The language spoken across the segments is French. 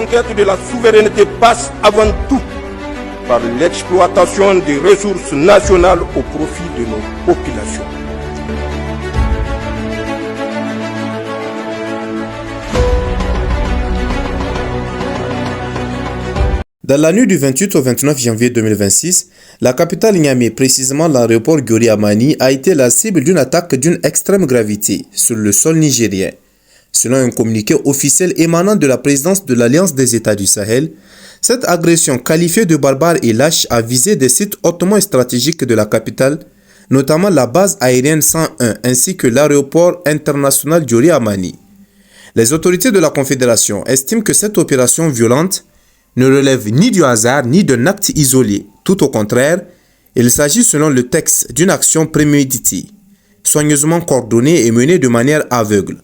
conquête de la souveraineté passe avant tout par l'exploitation des ressources nationales au profit de nos populations. Dans la nuit du 28 au 29 janvier 2026, la capitale Niamey, précisément l'aéroport Gori Amani, a été la cible d'une attaque d'une extrême gravité sur le sol nigérien. Selon un communiqué officiel émanant de la présidence de l'Alliance des États du Sahel, cette agression qualifiée de barbare et lâche a visé des sites hautement stratégiques de la capitale, notamment la base aérienne 101 ainsi que l'aéroport international Gori Amani. Les autorités de la Confédération estiment que cette opération violente ne relève ni du hasard ni d'un acte isolé. Tout au contraire, il s'agit selon le texte d'une action préméditée, soigneusement coordonnée et menée de manière aveugle.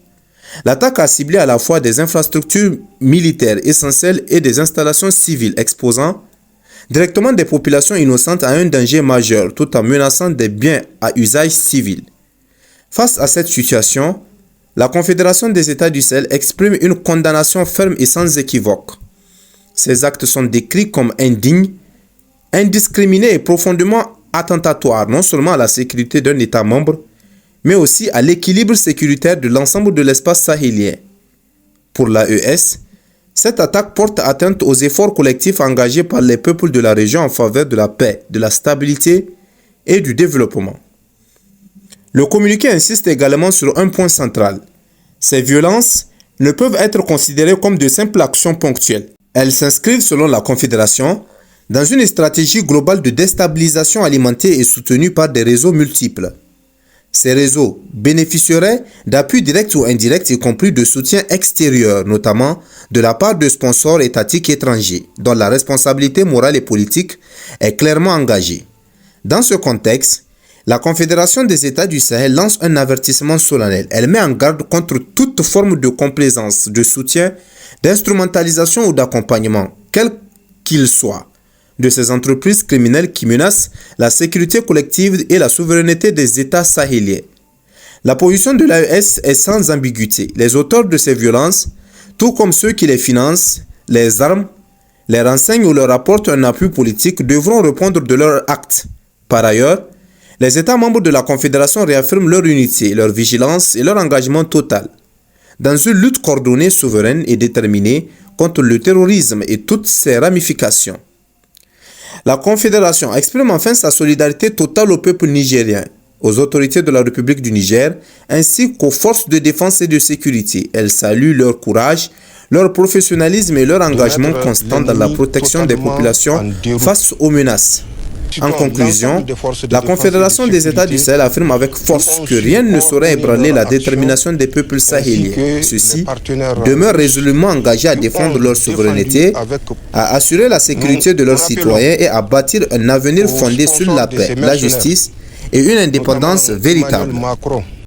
L'attaque a ciblé à la fois des infrastructures militaires essentielles et des installations civiles exposant directement des populations innocentes à un danger majeur tout en menaçant des biens à usage civil. Face à cette situation, la Confédération des États du Sahel exprime une condamnation ferme et sans équivoque. Ces actes sont décrits comme indignes, indiscriminés et profondément attentatoires non seulement à la sécurité d'un État membre, mais aussi à l'équilibre sécuritaire de l'ensemble de l'espace sahélien. Pour l'AES, cette attaque porte atteinte aux efforts collectifs engagés par les peuples de la région en faveur de la paix, de la stabilité et du développement. Le communiqué insiste également sur un point central. Ces violences ne peuvent être considérées comme de simples actions ponctuelles. Elles s'inscrivent, selon la Confédération, dans une stratégie globale de déstabilisation alimentée et soutenue par des réseaux multiples. Ces réseaux bénéficieraient d'appuis directs ou indirects, y compris de soutien extérieur, notamment de la part de sponsors étatiques étrangers, dont la responsabilité morale et politique est clairement engagée. Dans ce contexte, la Confédération des États du Sahel lance un avertissement solennel. Elle met en garde contre toute forme de complaisance, de soutien, d'instrumentalisation ou d'accompagnement, quel qu'il soit, de ces entreprises criminelles qui menacent la sécurité collective et la souveraineté des États sahéliens. La position de l'AES est sans ambiguïté. Les auteurs de ces violences, tout comme ceux qui les financent, les arment, les renseignent ou leur apportent un appui politique, devront répondre de leurs actes. Par ailleurs, les États membres de la Confédération réaffirment leur unité, leur vigilance et leur engagement total dans une lutte coordonnée, souveraine et déterminée contre le terrorisme et toutes ses ramifications. La Confédération exprime enfin sa solidarité totale au peuple nigérien, aux autorités de la République du Niger, ainsi qu'aux forces de défense et de sécurité. Elle salue leur courage, leur professionnalisme et leur engagement constant dans la protection des populations face aux menaces. En conclusion, la Confédération des États du Sahel affirme avec force que rien ne saurait ébranler la détermination des peuples sahéliens. Ceux-ci demeurent résolument engagés à défendre leur souveraineté, à assurer la sécurité de leurs citoyens et à bâtir un avenir fondé sur la paix, la justice et une indépendance véritable.